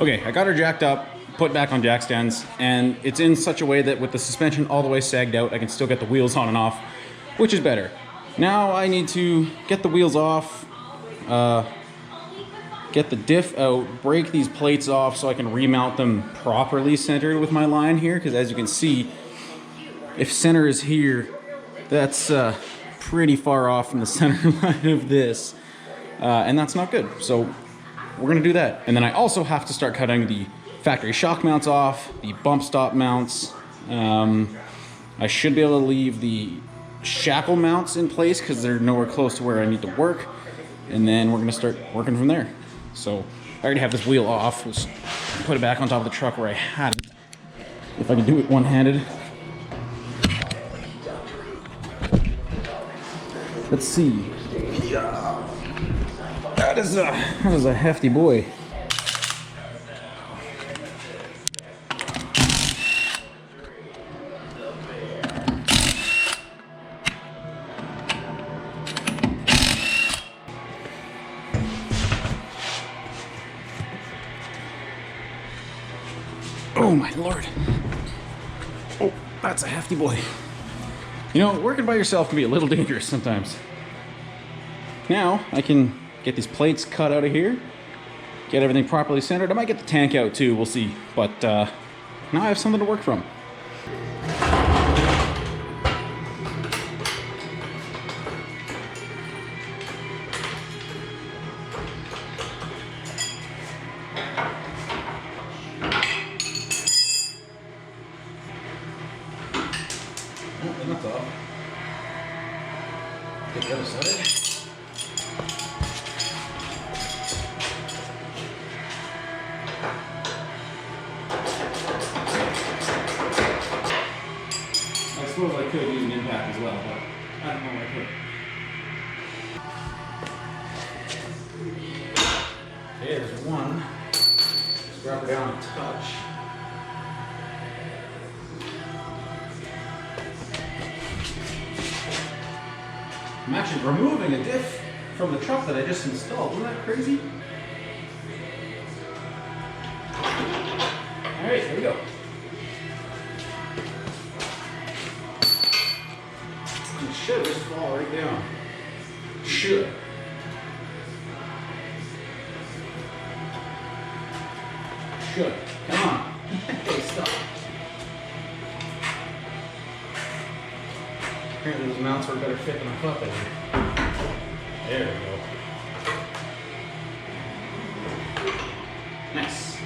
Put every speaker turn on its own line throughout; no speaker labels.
Okay, I got her jacked up, put back on jack stands, and it's in such a way that with the suspension all the way sagged out, I can still get the wheels on and off, which is better. Now I need to get the wheels off, get the diff out, break these plates off so I can remount them properly centered with my line here, because as you can see, if center is here, that's pretty far off from the center line of this, and that's not good. So we're gonna do that. And then I also have to start cutting the factory shock mounts off, the bump stop mounts. I should be able to leave the shackle mounts in place because they're nowhere close to where I need to work. And then we're gonna start working from there. So I already have this wheel off. Let's put it back on top of the truck where I had it. If I can do it one-handed. Let's see. That is a hefty boy. Oh my lord. Oh, that's a hefty boy. You know, working by yourself can be a little dangerous sometimes. Now I can get these plates cut out of here, get everything properly centered. I might get the tank out too, we'll see. But now I have something to work from. Oh, that's off. Get the other side. I suppose I could use an impact as well, but I don't know if I could. Okay, there's one. Just drop her down a touch. I'm actually removing a diff from the truck that I just installed. Isn't that crazy? Alright, here we go. It should just fall right down. Should. Should. Come on. Hey, stop. Apparently those mounts were a better fit than I thought they were. There we go. Nice.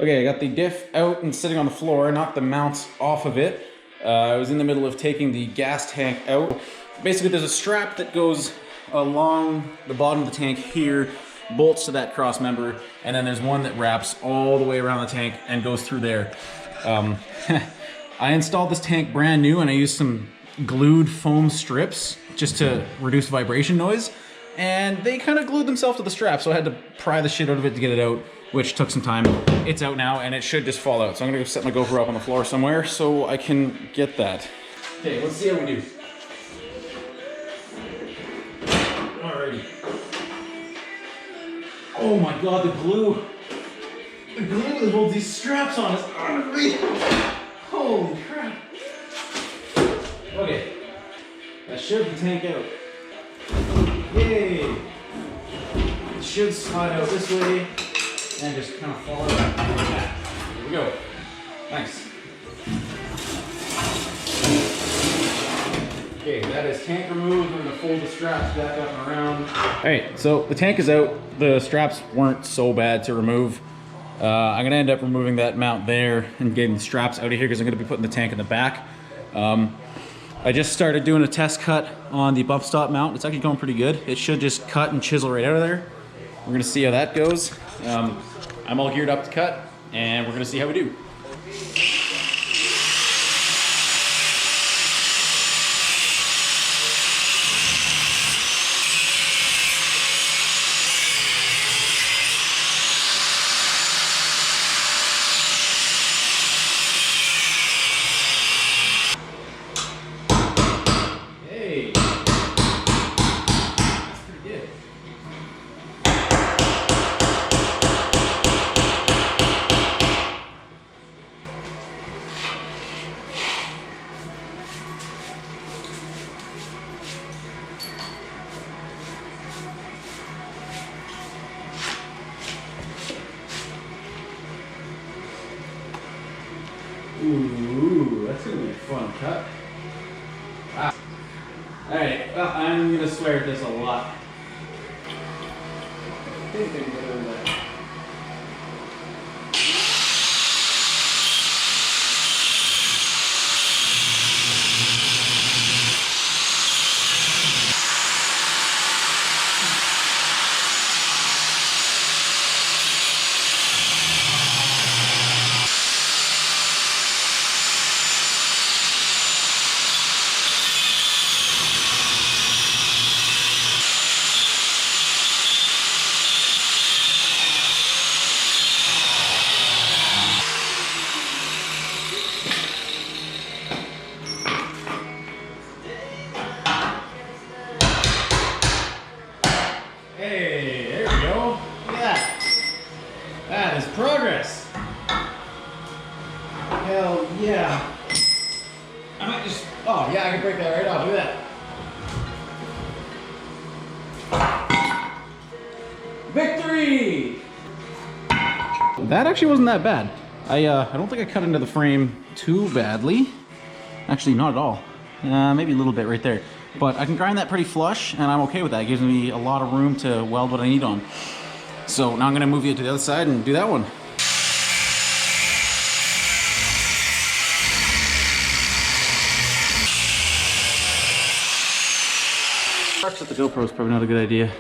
Okay, I got the diff out and sitting on the floor, knocked the mounts off of it. I was in the middle of taking the gas tank out. Basically, there's a strap that goes along the bottom of the tank here, bolts to that cross member, and then there's one that wraps all the way around the tank and goes through there. I installed this tank brand new and I used some glued foam strips just to reduce vibration noise, and they kind of glued themselves to the strap, so I had to pry the shit out of it to get it out, which took some time. It's out now and it should just fall out, so I'm gonna go set my GoPro up on the floor somewhere so I can get that. Okay, let's see how we do. Alrighty. Oh my god, the glue that holds these straps on is unreal. Holy crap. Okay, that should the tank out. Yay! It should slide out this way and just kind of fall out like that. Here we go. Nice. Okay, that is tank removed. We're gonna fold the straps back up and around. All right, so the tank is out. The straps weren't so bad to remove. I'm gonna end up removing that mount there and getting the straps out of here because I'm gonna be putting the tank in the back. I just started doing a test cut on the bump stop mount. It's actually going pretty good. It should just cut and chisel right out of there. We're gonna see how that goes. I'm all geared up to cut and we're gonna see how we do. Ooh, that's gonna be a fun cut. Wow. Alright, well, I'm gonna swear at this a lot. I think I can get over that. Hey, there we go. Look at that. That is progress. Hell yeah. I might just, oh yeah, I can break that right off. Look at that. Victory! That actually wasn't that bad. I don't think I cut into the frame too badly. Actually, not at all. Maybe a little bit right there. But I can grind that pretty flush, and I'm okay with that. It gives me a lot of room to weld what I need on. So now I'm gonna move you to the other side and do that one. Parks at the GoPro is probably not a good idea.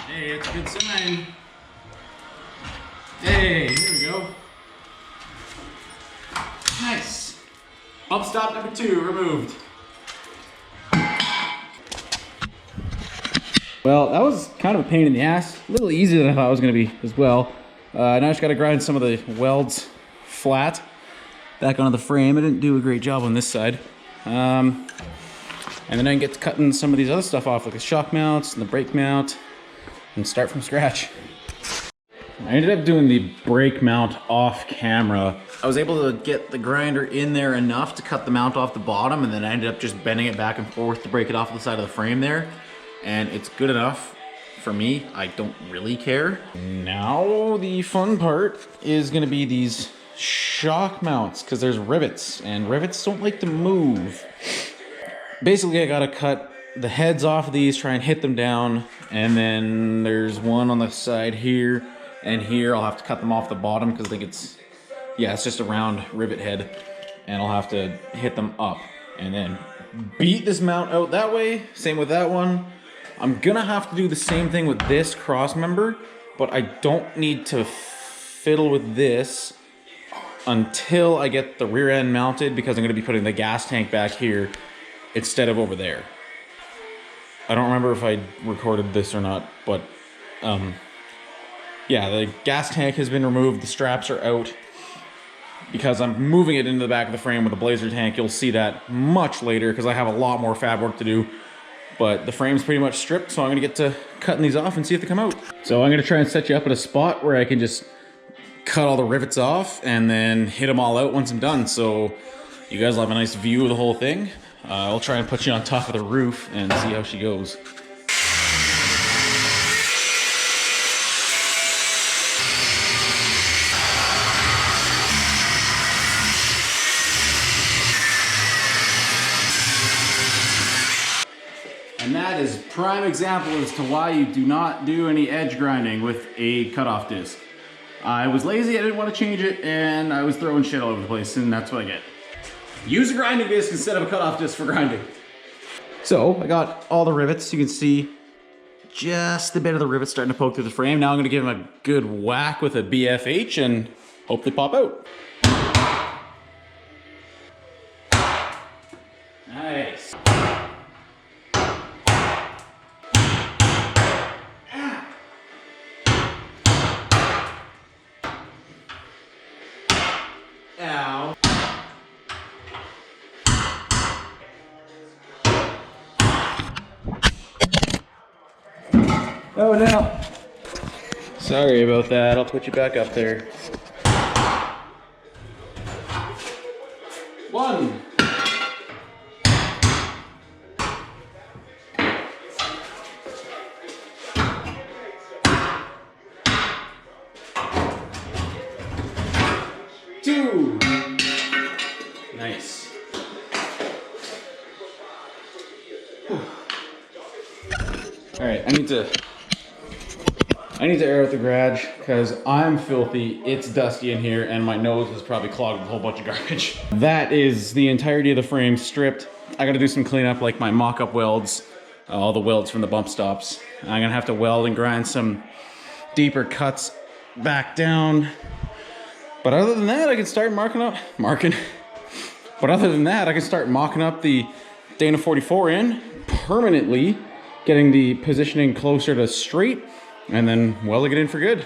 Hey, it's a good sign. Hey, here we go. Nice. Bump stop number 2 removed. Well, that was kind of a pain in the ass. A little easier than I thought it was going to be as well. Now I just got to grind some of the welds flat back onto the frame. I didn't do a great job on this side. And then I can get to cutting some of these other stuff off, like the shock mounts and the brake mount, and start from scratch. I ended up doing the brake mount off camera. I was able to get the grinder in there enough to cut the mount off the bottom, and then I ended up just bending it back and forth to break it off the side of the frame there. And it's good enough for me. I don't really care. Now the fun part is gonna be these shock mounts, because there's rivets, and rivets don't like to move. Basically, I gotta cut the heads off of these, try and hit them down, and then there's one on the side here, and here I'll have to cut them off the bottom because I think it's just a round rivet head, and I'll have to hit them up and then beat this mount out that way. Same with that one. I'm gonna have to do the same thing with this cross member, but I don't need to fiddle with this until I get the rear end mounted, because I'm gonna be putting the gas tank back here instead of over there. I don't remember if I recorded this or not, but yeah, the gas tank has been removed, the straps are out, because I'm moving it into the back of the frame with a blazer tank. You'll see that much later, because I have a lot more fab work to do. But the frame's pretty much stripped, so I'm gonna get to cutting these off and see if they come out. So I'm gonna try and set you up at a spot where I can just cut all the rivets off and then hit them all out once I'm done. So you guys will have a nice view of the whole thing. I'll try and put you on top of the roof and see how she goes. And that is prime example as to why you do not do any edge grinding with a cutoff disc. I was lazy, I didn't want to change it, and I was throwing shit all over the place, and that's what I get. Use a grinding disc instead of a cutoff disc for grinding. So I got all the rivets. You can see just a bit of the rivets starting to poke through the frame. Now I'm going to give them a good whack with a BFH and hope they pop out. Nice. Ow. Oh no. Sorry about that. I'll put you back up there. One. All right, I need to air out the garage because I'm filthy, it's dusty in here, and my nose is probably clogged with a whole bunch of garbage. That is the entirety of the frame stripped. I gotta do some cleanup, like my mock-up welds, all the welds from the bump stops. I'm gonna have to weld and grind some deeper cuts back down. But other than that, I can start But other than that, I can start mocking up the Dana 44 in, permanently getting the positioning closer to straight, and then welding it in for good.